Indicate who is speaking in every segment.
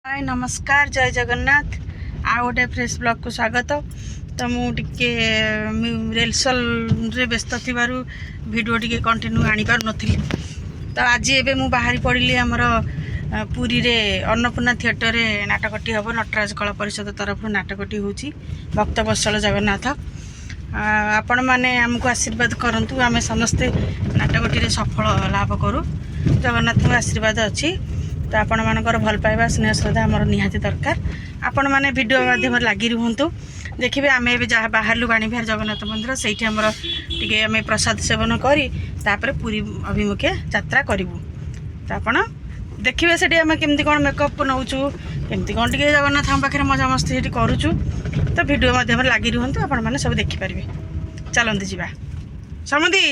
Speaker 1: हाय नमस्कार जय जगन्नाथ आ गोटे फ्रेश ब्लॉग को स्वागत। तो मुझे रेलसल रे व्यस्त थी वीडियो टी कंटिन्यू आनी पार नथिली। तो आज एबे मु बाहरी पड़ी आमर पुरी रे अन्नपूर्णा थिएटर रे नाटकटी हम नटराज कला परिषद तरफ नाटकटी होची भक्त वत्सल जगन्नाथ। आपण मैंने आमको आशीर्वाद करंतु आमे समस्ते नाटकटी रे सफल लाभ करूँ। जगन्नाथ आशीर्वाद अच्छी तो आपण मानकर भल पाइबा स्नेह श्रद्धा आमर निहाती दरकार। आपण माने वीडियो माध्यम लगी रुहतु देखिए आम ए जहाँ बाहर बाणीविहार जगन्नाथ मंदिर से आमर टे आम प्रसाद सेवन करी तापर पुरी अभिमुखे यात्रा करूँ। तो आप देखिए से आम केमती कौन मेकअप नौचु केमती कौन टे जगन्नाथ पाखे मजा मस्ती से करुचु। तो वीडियो माध्यम लगी रुहतु आपण मैंने सब देखिपारे। चलते जावा समधी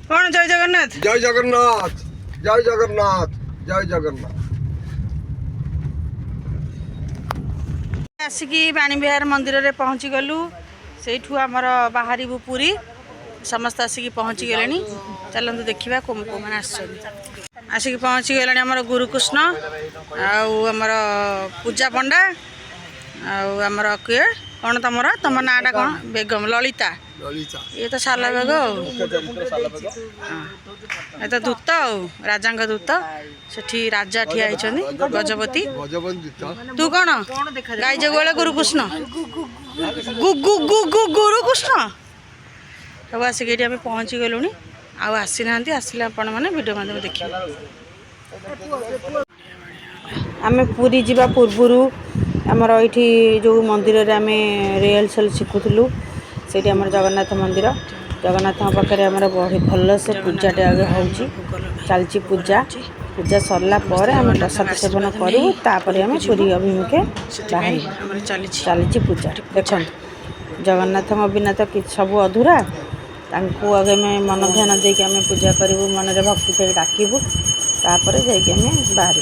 Speaker 1: कौन जय जगन्नाथ
Speaker 2: जय जगन्नाथ जय जगन्नाथ जय जगन्नाथ।
Speaker 1: आसिकी बाणीविहार मंदिर रे पहुँची गलु से आमर बाहर पुरी समस्त आसिकी पहुँची गले। चलते देखा कौन कौन मैंने आसिकी पहुँची गले। आमर गुरुकृष्ण आमर पूजा पंडा आमर किए कौन तुम नाटा कौन बेगम ललिता ये तो साला बेग ये तो दूत राजा दूत से राजा ठिया गजपति तू कौन गाई जगुआल गुरुकृष्ण गुरुकृष्ण सब आसिक ये पहुँची गलु आसी ना आसिले आपण मैंने वीडियो माध्यम देखिए। आम पुरी जावा पूर्व आमर ये जो मंदिर रे आम रिहर्सल शिखुलु से जगन्नाथ मंदिर जगन्नाथ पाखे आम बहुत भल से पूजाटे आगे हो चलती पूजा पूजा सरला आम प्रसाद सेवन करूँ तापर आम पुरी अभिमुखे बाहर चली पूजा। देखो जगन्नाथ बिना तो कि सब अधूरा आगे में मन ध्यान देके आम पूजा करूँ मन में भक्ति से डाकबू तापर जाइए बाहर।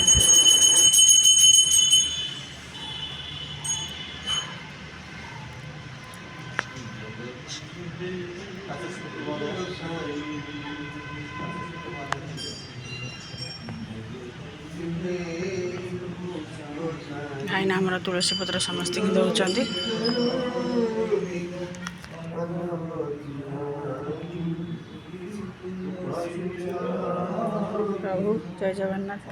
Speaker 1: भाई ना हमारा तुलसी पत्र समस्त दौरान प्रभु जय जगन्नाथ।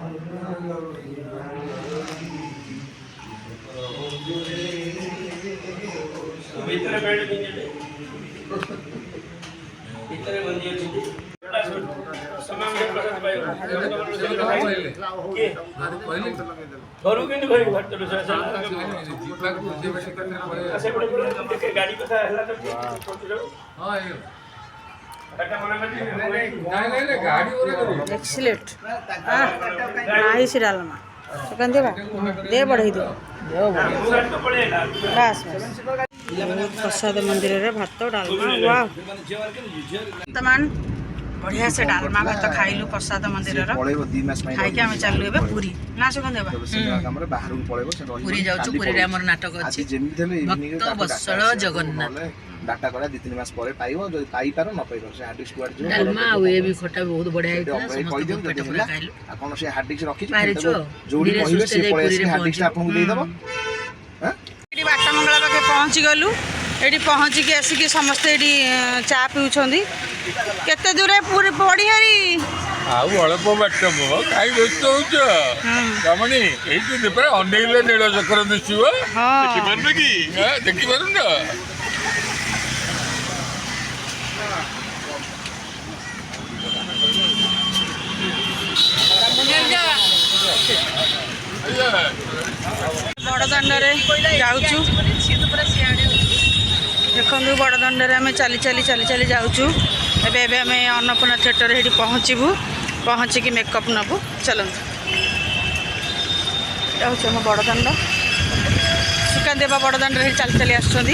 Speaker 3: घरू के भाई भारत गाड़ी कथा हला तो हां
Speaker 1: एक्सीलेंट नाइस डालमा सुकन देबा दे बढ़ाई दे बस प्रसाद मंदिर रे भात डालमा वाह वर्तमान बढ़िया से डालमा भात खाइलु प्रसाद मंदिर खाई के आम चलु ए पुरी ना सुकन देबा पुरी जाउछु पुरी रे हमर नाटक अछि भक्त वत्सल जगन्नाथ
Speaker 2: डाटा करा 2-3 मास परे पाइबो जो पाई पारो न पाइबो से हार्ड डिस्क गुआड जो
Speaker 1: डालमा ए भी खटा बहुत बढ़िया है समस्त पेट पूरा खाइलु
Speaker 2: आ कोन से हार्ड डिस्क रखि जोडी कहिबे से पळे से हार्ड डिस्क आपन दे देबो। हां
Speaker 1: एडी बाटा मंगला पाके पहुंची गलु एडी पहुंची के आसी के समस्त एडी चा पिउछंदी केते दूरे पूरी पड़ी हरी
Speaker 3: आउ अल्प बाट मो काई व्यस्त होछ कमनी एई जे पर अनेले नील चक्र दिसिबो देखि परबे की देखि परु ना
Speaker 1: बड़दाण्ड जाऊँ देखु बड़दाण्ड आम चली चली चली चली जाऊँ एबे आम अन्नपूर्णा थिएटर ये पहुँचबू पहुँचिकी मेकअप नबू चलतु जाऊँ आम बड़दाण्ड सुकान देवा बड़दाण्ड चली चली आसुँच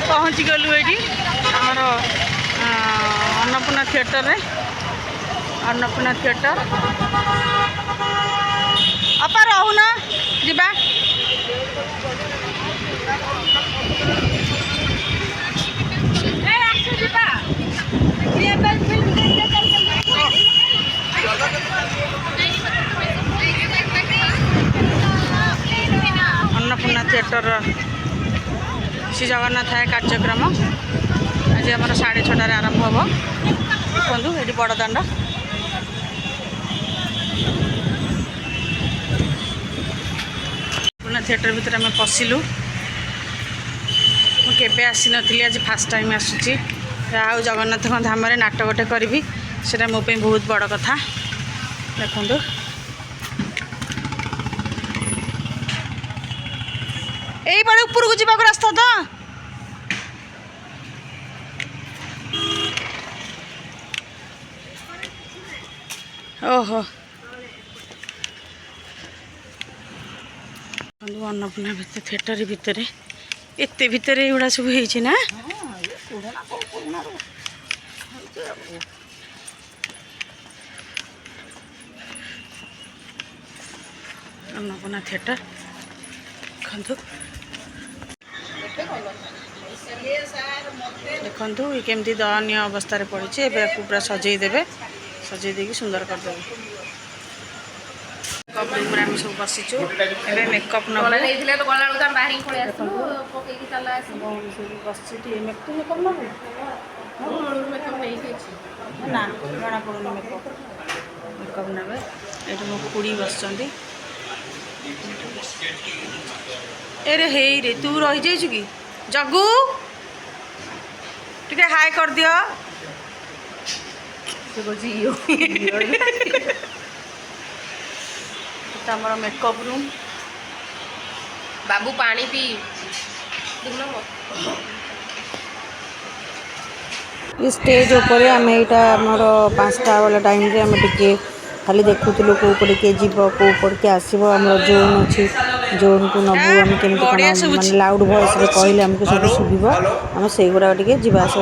Speaker 1: पहुँची गलु ये आमर अन्नपूर्णा थिएटर रे अन्नपूर्णा थिएटर अपा रहून जा थिएटर श्री जगन्नाथ है कार्यक्रम आज आम 6:30 आरंभ हम देखो ये बड़ दाण्ड पुराना थिएटर भितर आम पशिलु मुझे आसी नी आज फास्ट टाइम आसूची आउ जगन्नाथ धाम में नाटक गोटे करी से मो बहुत बड़ कथा देखु यही बड़े ऊपर को जावाक रास्ता तो ओहो अन्नपूर्णा भितर थिएटर भितर एत भितर एगुड़ा सब है ना अन्नपूर्णा थिएटर देखु ये केमती दयनीय अवस्था पड़ी पूरा सजेदेवे सजेदे सुंदर करदेवे मेकअप रूम आम सब बसीचु मेकअप नब बस मेकअप नब ना जना पड़ूनी मेकअप ने ये मो खुड़ी बस एरे हे रे तू रही जाइछु कि जगू टिके हाय कर दियो हमर मेकअप रूम
Speaker 4: बाबू पानी पी
Speaker 1: स्टेज ऊपर आम यहाँ आमर 5टा वाला टाइम रे आम टिके खाली देखुलु कौ पटे किए जीव कौ पटे आसो आम जोन अच्छी जोन को नबू आम केमी माने लाउड वॉइस रे कहले आमको सब शुभ आम से गुड़ा टे जावास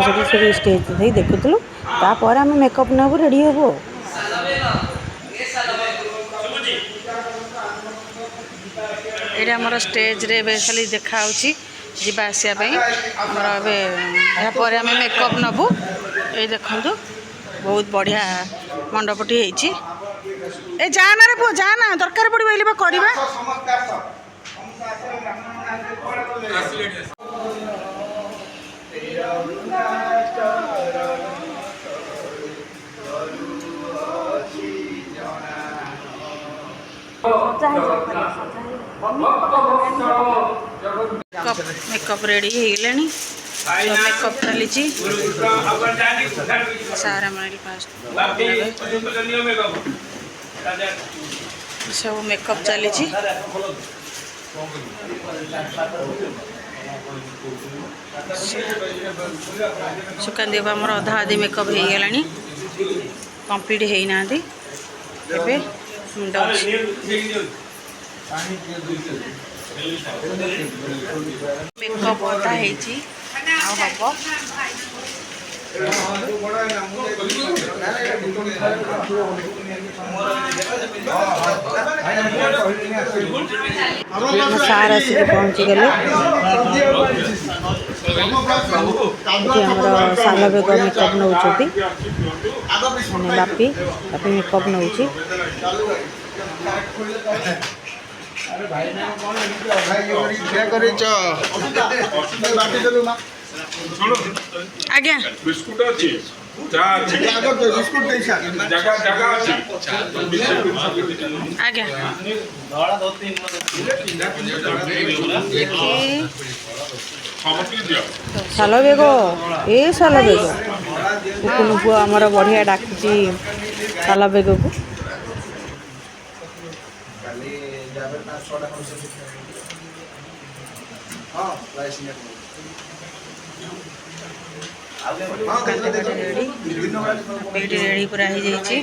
Speaker 1: स्टेज थी देखुलु तापर आम मेकअप नबू रेडी हेबू ये आमर स्टेज रे खाली देखा जावा आसापी आमर यापर आम मेकअप नबू ये देखु बहुत बढ़िया मंडपटी होती ए जाना रे पु जाना दरकार पड़े करवा मेकअप रेडी हो गले मेकअप चली सारा फास्ट सब मेकअप चली सुकान देव आमर अधा आधी मेकअप हो गला कंप्लीट होना मुंड मेकअप अधा हम सार आसिक पहुँची गले साल बेग मेकअप नौ बापी बापी मेकअप नौ आज्ञा
Speaker 3: बिस्कुट अच्छी
Speaker 1: आज्ञा साल बेग ए साल बेग उकुनुकु आमर बढ़िया डाकुची साल बेग को रेडी पूरा हो जाइए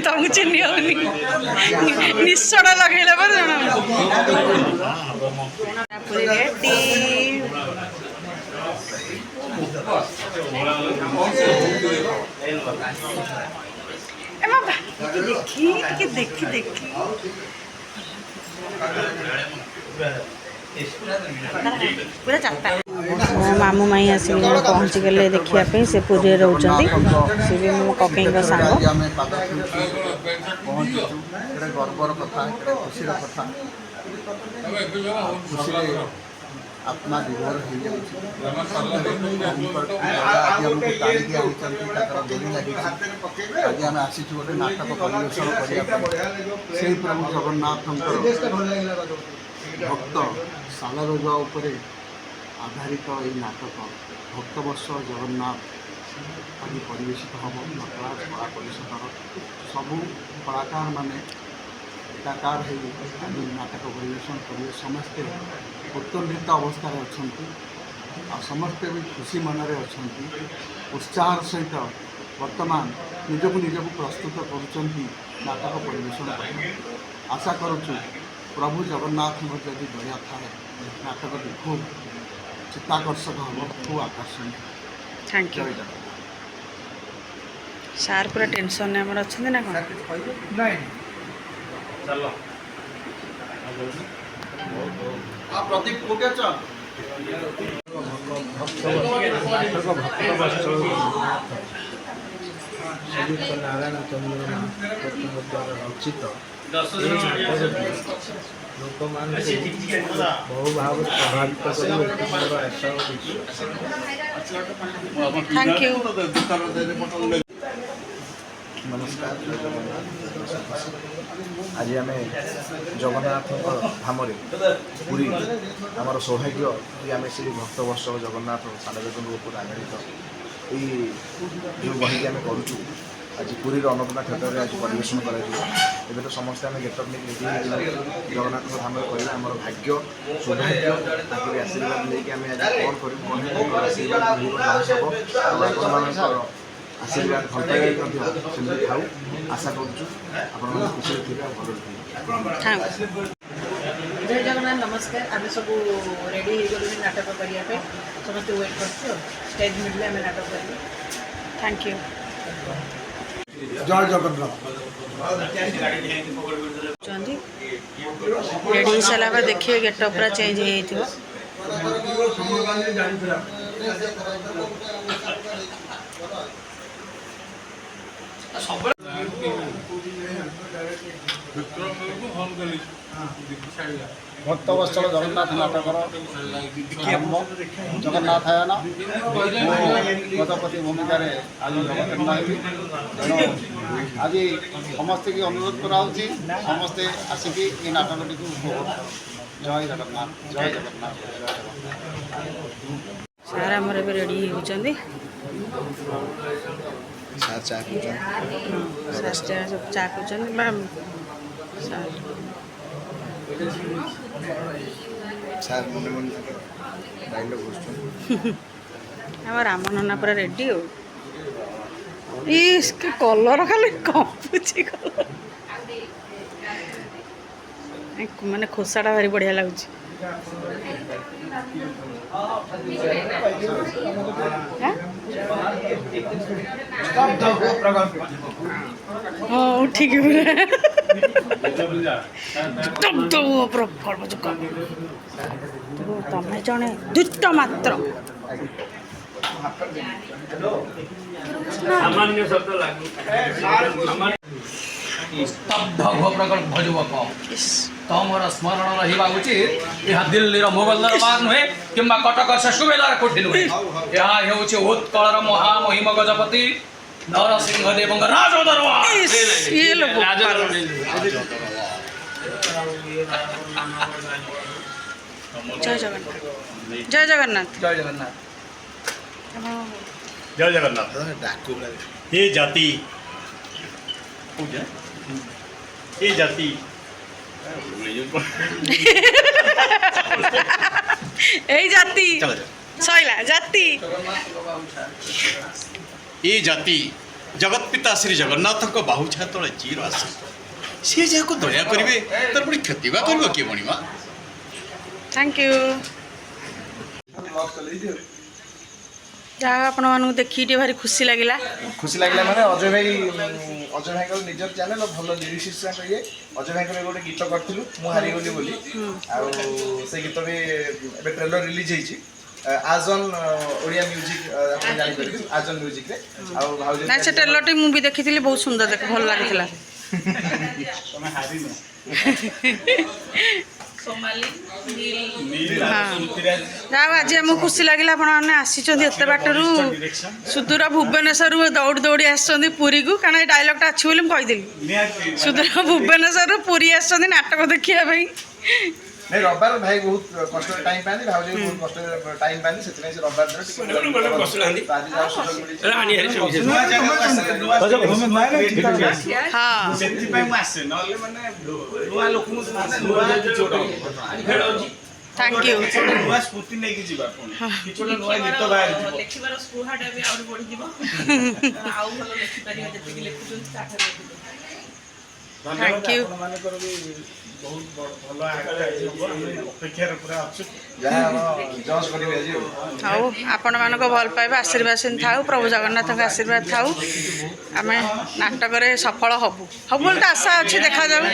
Speaker 1: तुमको चिन्ह होनी निश्चय लगेला पर जना रेडी देखी देखी देखी पूरा चारटा मो मामू माई आसिक पहुँची गले देखिए से पुरी रोचंदी सी भी मो ककई सांग
Speaker 2: गर्वर कथा खुशीर कथा खुशी आत्मा विभोर हो डोरी लगी आज आम आसी गोटे नाटक परिवेशन करने प्रभु जगन्नाथ भक्त सालरोजा उपरे आधारित ये नाटक भक्तवर्ष जगन्नाथ आज परिवेशित हम नटराज कला परिषदर सबू कलाकार माने एकाकार हो नाटक परिवेशन करेंगे समस्ते उत्तोन्नत अवस्था अच्छा समस्ते भी खुशी मनरे अच्छा उत्साह सहित वर्तमान निजक निजक प्रस्तुत कर नाटक परिवेशन आशा करुचु प्रभु जगन्नाथ जदि दया थाए नाटक खूब चित्ताकर्षक हम खूब आकर्षण।
Speaker 1: थैंक यू सार पूरा टेंशन में अच्छा ना कौन
Speaker 2: चलो प्रदीप कोटे
Speaker 4: श्रीयुक्त नारायण चंद्र द्वारा रचित लोक मान बहु भाव प्रभावित कर आशा और विश्वास।
Speaker 1: थैंक यू
Speaker 2: नमस्कार आज आम जगन्नाथ धाम पुरी आमर सौभाग्य कि आम से भक्तवर्ष जगन्नाथ सालवेदन उपर आधारित ये जो बही आम करुचु आज पुरी अन्नपूर्णा थिएटर आज परिवेशन कर तो समस्ते आम गेटअप नहीं जगन्नाथ धाम कर भाग्य सौभाग्य आशीर्वाद लेकिन आम आज कौन कर आशीर्वाद आशीर्वाद भल पाइबे खाऊ आशा करुचु आपण खुशी थे भल
Speaker 5: जय जगन्नाथ नमस्कार आम सब रेडी हो नाटक करने समस्त वेट कर स्टेज मिडले आम नाटक कर
Speaker 1: थैंक यू
Speaker 4: जय जगन्नाथ
Speaker 1: रेडी हो सारा बाद देखिए गेटअप पूरा चेंज हो
Speaker 4: भक्तवत्सल जगन्नाथ नाटकर जगन्नाथ आयन गजपति भूमिका आज जगन्नाथ तेणु आज समस्ते की अनुरोध कराऊँगी समस्ते आसिकी ये नाटक टी उपभोग जय जगन्नाथ जय जगन्नाथ जय जगन्नाथ।
Speaker 1: सार आमर ए रेडी होती
Speaker 2: सार चा
Speaker 1: सब चा मैम
Speaker 2: सार मन मन डायलॉग
Speaker 1: आम राम नना पूरा रेडी हो इसका कलर खाली कंपुची कलर माने खोसाटा भारी बढ़िया लगुच हाँ ठीक है तमें जड़े दुष्ट मात्र
Speaker 6: स्तब्ध घोप्रकट भजुवक तमर स्मरण रहा उचित यह दिल्ली मुगल दरबार नुहे कि कटक से सुबेदार कोठी नुहे यह उत्कल महामहिम गजपति नरसिंह देव राज दरबार
Speaker 1: जय जगन्नाथ जय जगन्नाथ
Speaker 6: जय जगन्नाथ
Speaker 7: जय जगन्नाथ। ये जाति ये जाति
Speaker 1: এই জাতি সইলা জাতি
Speaker 7: ये जाति जगत पिता श्री जगन्नाथ को बाहुछा तले चीर आस सी जहाँ दया करेंगे तर पुणी क्षतिवा कर किए बणिमा।
Speaker 1: थैंक यू ଯାହା ଆପଣମାନଙ୍କୁ ଦେଖିକି ଟିକେ ଭାରି ଖୁସି ଲାଗିଲା।
Speaker 8: ଖୁସି ଲାଗିଲା ମାନେ ଅଜୟ ଭାଇଙ୍କର ନିଜର ଚ୍ୟାନେଲ ଭଲ ଲିରିକ୍ସ ଇଏ ଅଜୟ ଭାଇଙ୍କର ଗୋଟେ ଗୀତ କରିଥିଲୁ ମୁଁ ହାରିଗଲି ବୋଲି ଆଉ ସେ ଗୀତ ବି ଏବେ ଟ୍ରେଲର ରିଲିଜ ହେଇଛି ଆଜନ୍ ଓଡ଼ିଆ ମ୍ୟୁଜିକ୍ ଆପଣ ଜାଣିପାରିବେ ଆଜନ୍ ମ୍ୟୁଜିକ୍ରେ ଆଉ ଭାଉଜ
Speaker 1: ନା ସେ ଟ୍ରେଲରଟି ମୁଁ ବି ଦେଖିଥିଲି ବହୁତ ସୁନ୍ଦର ଦେଖ ଭଲ ଲାଗିଥିଲା।
Speaker 8: ତମେ ହାରିନ
Speaker 1: ଯାହା ଆଜି ଆମକୁ ଖୁସି ଲାଗିଲା ଆପଣମାନେ ଆସିଛନ୍ତି ଏତେ ବାଟରୁ ସୁଦୂର ଭୁବନେଶ୍ୱରରୁ ଦୌଡ଼ି ଦୌଡ଼ି ଆସିଛନ୍ତି ପୁରୀକୁ କାରଣ ଏ ଡାଇଲଗ୍ଟା ଅଛି ବୋଲି ମୁଁ କହିଦେଲି ସୁଦୂର ଭୁବନେଶ୍ୱରରୁ ପୁରୀ ଆସିଛନ୍ତି ନାଟକ ଦେଖିବା ପାଇଁ।
Speaker 8: ନାଇଁ ରବିବାର ଭାଇ ବହୁତ କଷ୍ଟରେ ଟାଇମ୍ ପାଆନ୍ତି ଭାଉଜ ବି ବହୁତ କଷ୍ଟରେ ଟାଇମ୍ ପାଆନ୍ତି ସେଥିପାଇଁ ସେ ରବିବାର ଦିନ ସେଥିପାଇଁ ମୁଁ ଆସେ ନହେଲେ ମାନେ ନୂଆ ଲୋକଙ୍କୁ
Speaker 1: ଥ୍ୟାଙ୍କ ୟୁ
Speaker 8: ନୂଆ ସ୍ମୃତି ନେଇକି ଯିବା କିଛି ଗୋଟେ ନୂଆ ଗୀତ ବାହାରିଯିବ
Speaker 5: ଲେଖିବାର ସ୍ପୃହାଟା ବି ଆହୁରି ବଢ଼ିଯିବ ଆଉ ଭଲ ଲେଖିପାରିବେ ଯେତିକି ଲେଖୁଛନ୍ତି ତାଠାରୁ
Speaker 1: ଥ୍ୟାଙ୍କ ୟୁ।
Speaker 8: ଆପଣମାନଙ୍କର ବି ବହୁତ ଭଲ ଆଜି ହବ ଆମେ ଅପେକ୍ଷାରେ ପୁରା ଅଛୁ ଯାହା ଜଜ୍ କରିବେ ଆଜି
Speaker 1: ହଉ ଆପଣମାନଙ୍କ ଭଲ ପାଇବା ଆଶୀର୍ବାଦ ସେମିତି ଥାଉ ପ୍ରଭୁ ଜଗନ୍ନାଥଙ୍କ ଆଶୀର୍ବାଦ ଥାଉ ଆମେ ନାଟକରେ ସଫଳ ହବୁ ବୋଲି ତ ଆଶା ଅଛି ଦେଖାଯାଉ।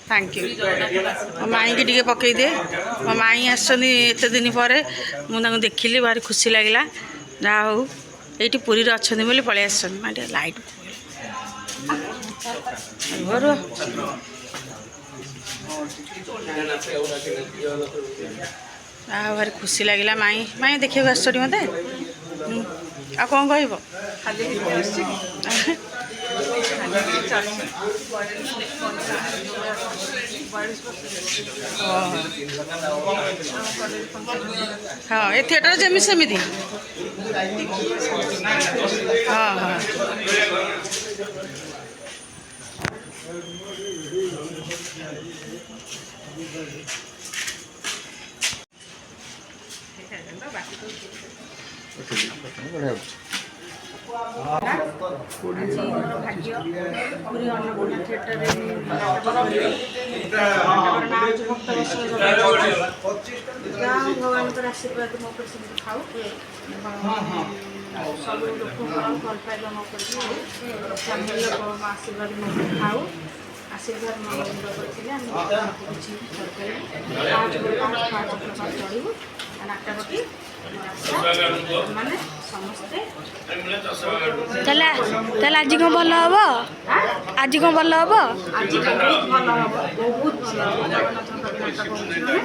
Speaker 1: Thank you. ମୋ ମାଇଁକି ଟିକେ ପକେଇଦିଏ ମୋ ମାଇଁ ଆସିଛନ୍ତି ଏତେ ଦିନ ପରେ ମୁଁ ତାଙ୍କୁ ଦେଖିଲି ଭାରି ଖୁସି ଲାଗିଲା ଯାହା ହଉ ଏଇଠି ପୁରୀରେ ଅଛନ୍ତି ବୋଲି ପଳେଇ ଆସିଛନ୍ତି ମା ଟିକେ ଲାଇଟ୍ ରୁହ ଆଉ ଭାରି ଖୁସି ଲାଗିଲା ମାଇଁ ଦେଖିବାକୁ ଆସିଛନ୍ତି ମୋତେ ଆଉ କ'ଣ କହିବ ହଁ ଏ ଥିଏଟର ଯେମିତି ସେମିତି ହଁ ହଁ ପୁରୀ ଅନ୍ନପୂର୍ଣ୍ଣା ଥିଏଟରରେ ଭଗବାନଙ୍କର ଆଶୀର୍ବାଦ ମୋ ଉପରେ ସେମିତି ଥାଉ ସବୁ ଲୋକଙ୍କର ଭଲ ପାଇବା ମୋ ଉପରେ ଫ୍ୟାମିଲି ଲୋକ ଆଶୀର୍ବାଦ ମୋ ଉପରେ ଥାଉ ଆଶୀର୍ବାଦ ମନୋରଞ୍ଜ କରିଥିଲେ ଆମେ କିଛି ଚଳିବୁ ନାଟକଟି ମାନେ ସମସ୍ତେ
Speaker 9: ତାହେଲେ ଆଜି କ'ଣ ଭଲ ହବ ଆଜି କ'ଣ ଭଲ ହବ
Speaker 1: ଆଜି ବହୁତ ଭଲ ହବ ବହୁତ ଭଲ ହବ ଜଗନ୍ନାଥଙ୍କ ନାଟକ ହେଉଛି ମାନେ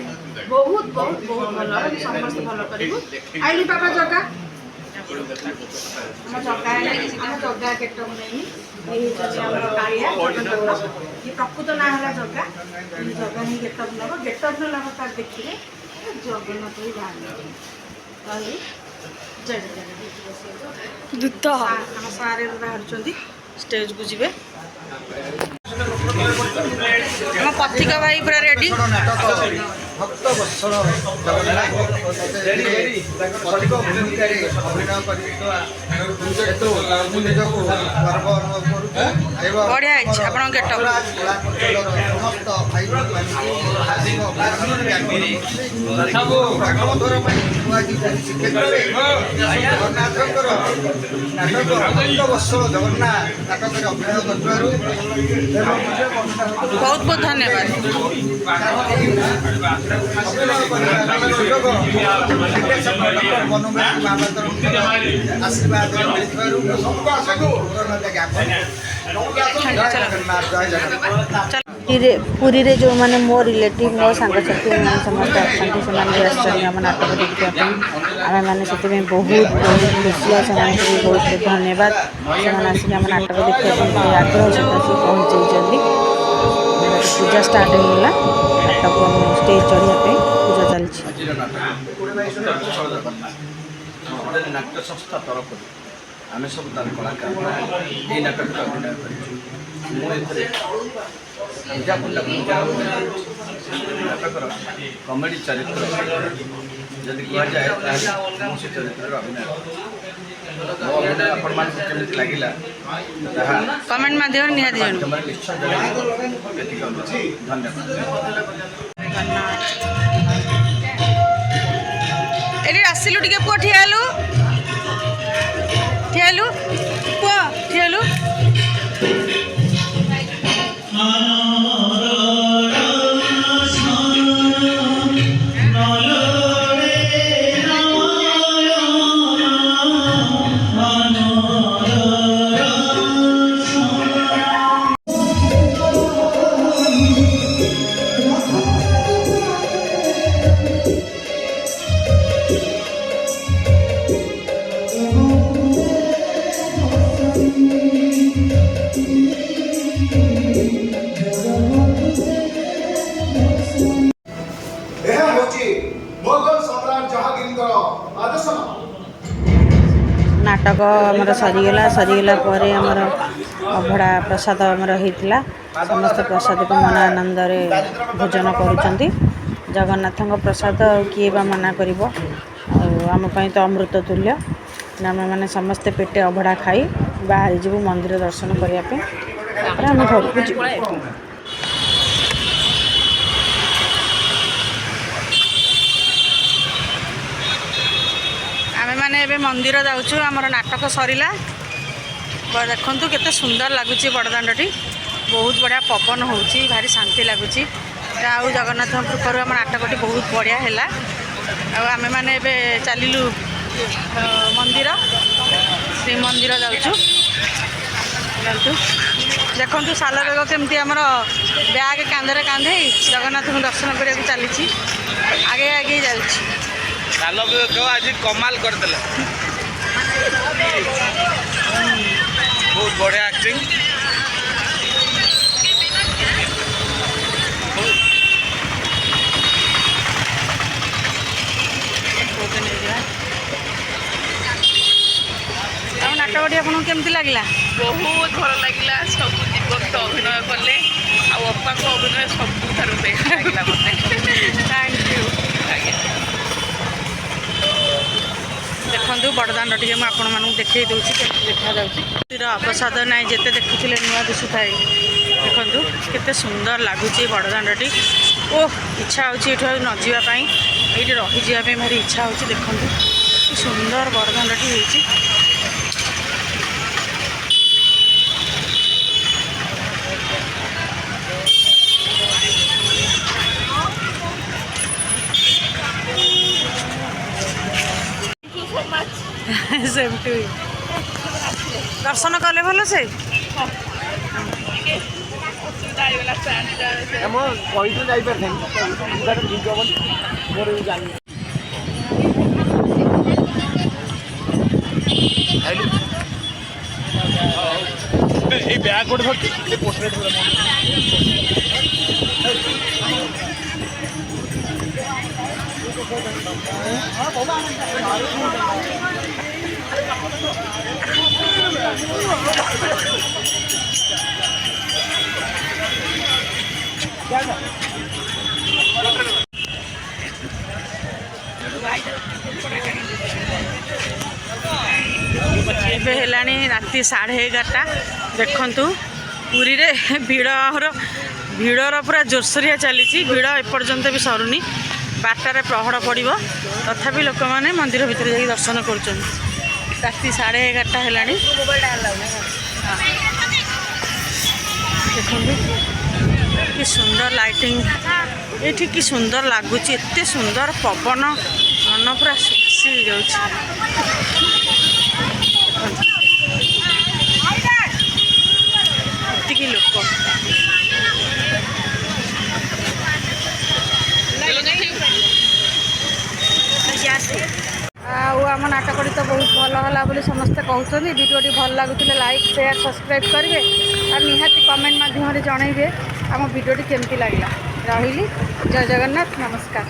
Speaker 1: ବହୁତ ବହୁତ ବହୁତ ଭଲ ହବ ସମସ୍ତେ ଭଲ କରିବୁ ଆଇଲି ବାବା ଜଗା ଆମ ଜଗା କେଟକୁ ନେଇନି ଇଏ ହେଉଛନ୍ତି ଆମର କାଳିଆ ଜଗନ୍ନାଥ ଇଏ ପ୍ରକୃତ ନାଁ ହେଲା ଜଗା ଜଗା ହିଁ ଗେଟଅପ୍ ନେବ ଗେଟଅପ୍ ନେଲା ପରେ ତାର ଦେଖିଲେ ଜଗନ୍ନାଥ ହିଁ ବାହାରିବ ରହିଲି ଜୟ
Speaker 9: ଦୂତ
Speaker 1: ଆମ ସାରେ ବାହାରୁଛନ୍ତି ଷ୍ଟେଜକୁ ଯିବେ ଆମ ପଥିକ ଭାଇ ପୁରା ରେଡି
Speaker 2: ଭକ୍ତ ବତ୍ସଳ ଜଗନ୍ନାଥ ଅଧିକ ଭୂମିକାରେ ଅଭିନୟ କରିଥିବା ଯେହେତୁ ମୁଁ ନିଜକୁ ଗର୍ବ ଅନୁଭବ କରୁଛି ଏବଂ
Speaker 1: ବଢ଼ିଆ ହେଇଛି ଆପଣଙ୍କ ଗେଟଅପ୍
Speaker 2: ସମସ୍ତ ଭାଇ ଭଉଣୀମାନଙ୍କୁ ହାର୍ଦ୍ଦିକ ଅଭିନନ୍ଦନ ଜ୍ଞାପନ ଭାଗବତର ପାଇଁ ଆଜି ଶ୍ରୀକ୍ଷେତ୍ରରେ ଜଗନ୍ନାଥଙ୍କର ନାଟକ ଭକ୍ତ ବତ୍ସଳ ଜଗନ୍ନାଥ ନାଟକରେ ଅଭିନୟ କରିଥିବାରୁ
Speaker 1: ବହୁତ ବହୁତ ଧନ୍ୟବାଦ
Speaker 2: ଆଶୀର୍ବାଦ ମିଳିଥିବାରୁ
Speaker 9: ପୁରୀରେ ଯେଉଁମାନେ ମୋ ରିଲେଟିଭ୍ ମୋ ସାଙ୍ଗସାଥି ସମସ୍ତେ ଅଛନ୍ତି ସେମାନେ ବି ଆସିଛନ୍ତି ଆମ ନାଟକ ଦେଖିବା ପାଇଁ ଆମେମାନେ ସେଥିପାଇଁ ବହୁତ ଖୁସି ଆଉ ସେମାନଙ୍କୁ ବି ବହୁତ ଧନ୍ୟବାଦ ସେମାନେ ଆସିକି ଆମ ନାଟକ ଦେଖିବା ପାଇଁ ବହୁତ ଆଗ୍ରହ ସହିତ ଆସିକି ପହଞ୍ଚେଇଛନ୍ତି ପୂଜା ଷ୍ଟାର୍ଟ ହେଇଗଲା ନାଟକ ଷ୍ଟେଜ୍ ଚଢ଼ିବା ପାଇଁ ପୂଜା ଚାଲିଛି
Speaker 8: ନାଟ୍ୟ ସଂସ୍ଥା ତରଫରୁ ଆମେ ସବୁ ତାର କଳାକାର ଏହି ନାଟକରେ ଅଭିନୟ କରିଛୁ ମୁଁ ଏଥିରେ ପୂଜାପୂର୍ଣ୍ଣ ଭୂମିକା ନାଟକର କମେଡ଼ି ଚରିତ୍ର ଯଦି କୁହାଯାଏ ତାହେଲେ ମୁଁ ସେ ଚରିତ୍ରରେ ଅଭିନୟ ମୋ ଅଭିନୟ ଆପଣମାନଙ୍କୁ କେମିତି ଲାଗିଲା ତାହା
Speaker 1: କମେଣ୍ଟ ମାଧ୍ୟମରେ ନିହାତି ଜଣାନ୍ତୁ
Speaker 8: ମାଧ୍ୟମରେ ନିଶ୍ଚୟ ଜଣାଇବେ ଏତିକି ଅନୁରୋଧ ଧନ୍ୟବାଦ
Speaker 1: ଏଠି ଆସିଲୁ ଟିକେ ପୁଅ ଠିଆ ହେଲୁ ପୁଅ ଠିଆ ହେଲୁ।
Speaker 4: ଏହା ହେଉଛି ମୋଗଲ ସମ୍ରାଟ ଜାହାଙ୍ଗୀରଙ୍କର ଆଦେଶନାମା।
Speaker 9: नाटक आमर सरीगला पर आमर अभड़ा प्रसाद आमर होता समस्त प्रसाद को मन आनंद भोजन करुँच जगन्नाथ प्रसाद किए बा मना कर आमपाई तो अमृत तुल्य आम मैंने समस्ते पेटे अभड़ा खाई बाहरी जीव मंदिर दर्शन करने आम घर को जी
Speaker 1: आमे माने एबे मंदिर जाऊँ आमर नाटक सरीला देखु केते सुंदर लगुच बड़दाण्डी बहुत बढ़िया पवन हो भारी शांति लगुच आउ जगन्नाथ कृपार आम नाटकटी बहुत बढ़िया है आमे माने एबे चलिलु मंदिर श्री मंदिर जाऊँ देखु साल बेग केमती आमर बैग कांधे कांधे जगन्नाथ को दर्शन करने चली आगे आगे जाऊँ
Speaker 8: साल आज कमाल करदेले बहुत बढ़िया एक्टिंग
Speaker 1: नाटकटी आपको केमती लगला
Speaker 5: बहुत भल लगे सब जीवंत अभिनय कले आपा को अभिनय सबुठार बेस्ट लगे मत
Speaker 1: थैंक यू देखु बड़दाण्ड टे मुझे देखई दूसरी देखा जा प्रसाद ना जिते देखुले नुआ दिशुए देखु केते सुंदर लगुच बड़दाण्डी ओह इच्छा हो न जावाई ये रहीजापी भारी इच्छा हो देखु सुंदर बड़दाण्डी हो सेम टू दर्शन कले भल से
Speaker 3: बैग गोटे
Speaker 1: राति 11:30 देखु पुरी रे भिड़र पूरा जोरसोरिया चली भिड़ एपर्यंत भी सरुनी 12टार प्रहर पड़ो तथापि लोक मैंने मंदिर भितर जा दर्शन कर राति 11:30 है देखो कि सुंदर लाइटिंग ये कि सुंदर लगुच एत सुंदर पवन मन पूरा खुशी हो जाती लोक आम नाटकटी तो बहुत भल है बोली समस्ते कहते वीडियोटी भल लगुले लाइक शेयर सब्सक्राइब करेंगे और निहाती कमेंट माध्यम जनइबे आम वीडियोटी केमती लगला रही जय जगन्नाथ नमस्कार।